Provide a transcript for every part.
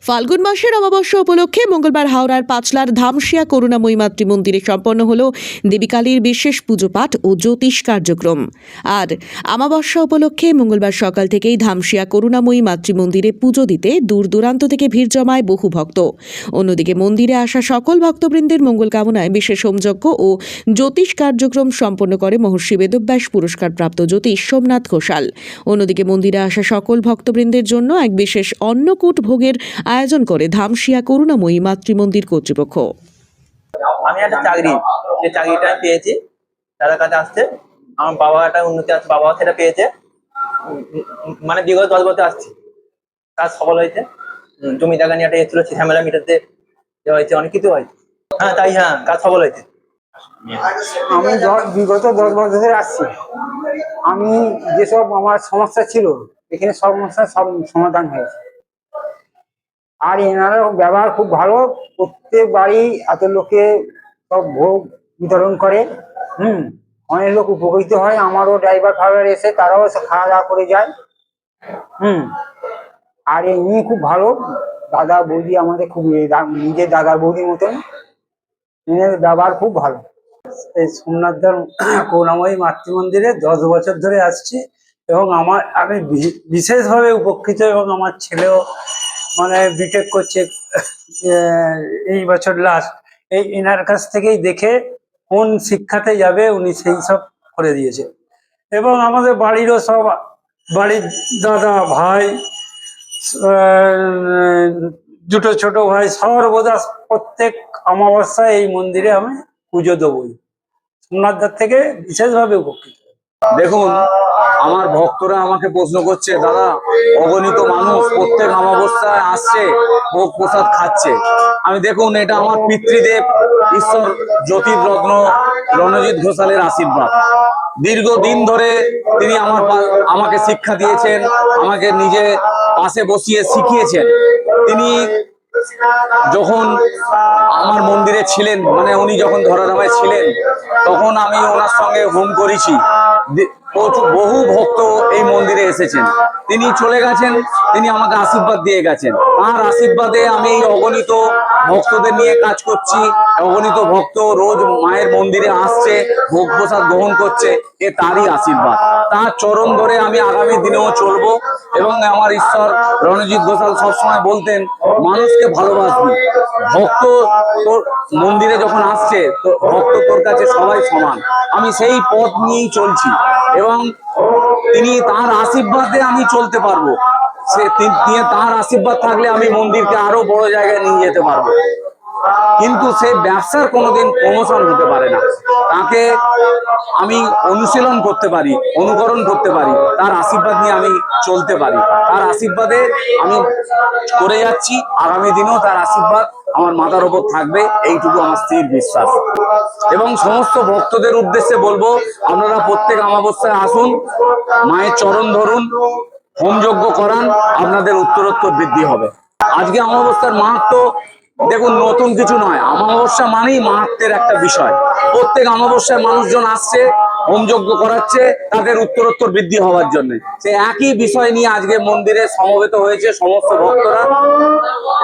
ফাল্গুন মাসের অমাবস্যা উপলক্ষে মঙ্গলবার হাওড়ার পাঁচলার ধামশিয়া করুণাময়ী মাতৃ মন্দিরে সম্পন্ন হল দেবী কালীর বিশেষ পুজো পাঠ ও জ্যোতিষ কার্যক্রম। আর অমাবস্যা উপলক্ষে মঙ্গলবার সকাল থেকেই ধামশিয়া করুণাময়ী মাতৃ মন্দিরে পুজো দিতে দূর দূরান্ত থেকে ভিড় জমায় বহু ভক্ত। অন্যদিকে মন্দিরে আসা সকল ভক্তবৃন্দের মঙ্গল কামনায় বিশেষ হোমযজ্ঞ ও জ্যোতিষ কার্যক্রম সম্পন্ন করে মহর্ষি বেদব্যাস পুরস্কারপ্রাপ্ত জ্যোতিষ সোমনাথ ঘোষাল। অন্যদিকে মন্দিরে আসা সকল ভক্তবৃন্দের জন্য এক বিশেষ অন্নকূট ভোগের আয়োজন করে ধামশিয়া করুণাময়ী মাতৃমন্দির কর্তৃপক্ষ। আমি একটা চাকরিটা পেয়েছি, তাদের কাছে আসছে। আমার বাবা একটা উন্নতি আছে, বাবা সেটা পেয়েছে। মানে বিগত 10 বছর আসছে, কাজ সফল হয়েছে। জমি জায়গা নিয়ে একটা এসেছিল, ঝামেলা মিটাতে হয়েছে, অনেক কিছু হয়েছে। হ্যাঁ, কাজ সফল হয়েছে। আমি বিগত 10 বছর ধরে আসছি। আমি যেসব আমার সমস্যা ছিল এখানে সব সমস্যার সব সমাধান হয়েছে। আর এনারা ব্যবহার খুব ভালো, প্রত্যেক বাড়ি এত লোকে সব ভোগ বিতরণ করে। অনেক লোক উপকৃত হয়। আমারও ড্রাইভার ফাইভার এসে তারাও খাওয়া দাওয়া করে যায়। আর এমনি খুব ভালো দাদা বৌদি, আমাদের খুব নিজের দাদা বৌদির মতন। এনার ব্যবহার খুব ভালো। এই সোমনাথ করুণাময়ী মাতৃমন্দিরে 10 বছর ধরে আসছি এবং আমি বিশেষভাবে উপকৃত, এবং আমার ছেলেও মানে বিটেক করছে এই বছর লাস্ট। এনার কাছ থেকেই দেখে কোন শিক্ষাতে যাবে উনি সেই সব করে দিয়েছে। এবং আমাদের বাড়িরও সব, বাড়ির দাদা ভাই, দুটো ছোট ভাই সর্বদা প্রত্যেক অমাবস্যায় এই মন্দিরে আমি পুজো দেবই। সোমনাথদার থেকে বিশেষভাবে উপকৃত। দেখুন, আমার ভক্তরা আমাকে প্রশ্ন করছে, দাদা অগণিত মানুষ প্রত্যেক অমাবস্যায় আসছে, ভোগ প্রসাদ খাচ্ছে। আমি দেখুন, এটা আমার পিতৃদেব ঈশ্বর জ্যোতির্রত্ন রণজিৎ ঘোষালের আশীর্বাদ। দীর্ঘদিন ধরে তিনি আমাকে শিক্ষা দিয়েছেন, আমাকে নিজে পাশে বসিয়ে শিখিয়েছেন। তিনি যখন আমার মন্দিরে ছিলেন, মানে উনি যখন ধরাধামায় ছিলেন, তখন আমি ওনার সঙ্গে হোম করেছি। বহু ভক্ত এই মন্দিরে এসেছেন। তিনি চলে গেছেন, তিনি আমাকে আশীর্বাদ দিয়ে গেছেন। তার আশীর্বাদে আমি এই অগণিত ভক্তদের নিয়ে কাজ করছি। অগণিত ভক্ত রোজ মায়ের মন্দিরে আসছে, ভোগ প্রসাদ গ্রহণ করছে, এ তারই আশীর্বাদ। তার চরণ ধরে আমি আগামী দিনেও চলবো। এবং আমার ঈশ্বর রণজিৎ ঘোষাল সবসময় বলতেন, মানুষকে ভালোবাসবি, ভক্ত তোর মন্দিরে যখন আসছে তো ভক্ত তোর কাছে সবাই সমান। আমি সেই পথ নিয়েই চলছি এবং তিনি তার আশীর্বাদে আমি চলতে পারবো। তার আশীর্বাদ থাকলে আমি মন্দিরকে আরো বড় জায়গায় নিয়ে যেতে পারবো। কিন্তু সে ব্যবসার কোনোদিন প্রমোশন হতে পারে না। তাকে আমি অনুশীলন করতে পারি, অনুকরণ করতে পারি, তার আশীর্বাদ নিয়ে আমি চলতে পারি। তার আশীর্বাদে আমি করে যাচ্ছি, আগামী দিনেও তার আশীর্বাদ আমার মাথার ওপর থাকবে, এইটুকু আমার স্থির বিশ্বাস। এবং সমস্ত ভক্তদের উদ্দেশ্যে বলবো, আপনারা প্রত্যেক অমাবস্যায় আসুন, মায়ের চরণ ধরুন, হোমযজ্ঞ করান, আপনাদের উত্তরোত্তর বৃদ্ধি হবে। আজকে অমাবস্যার মাহাত্ম্য দেখুন, নতুন কিছু নয়। অমাবস্যা মানেই মাহাত্ম্যের একটা বিষয়। প্রত্যেক অমাবস্যায় মানুষজন আসছে, হোমযজ্ঞ করাচ্ছে তাদের উত্তরোত্তর বৃদ্ধি হওয়ার জন্য। সে একই বিষয় নিয়ে আজকে মন্দিরে সমবেত হয়েছে সমস্ত ভক্তরা,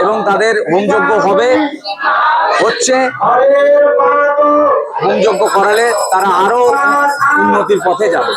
এবং তাদের হোমযজ্ঞ হচ্ছে। হোমযজ্ঞ করালে তারা আরো উন্নতির পথে যাবে।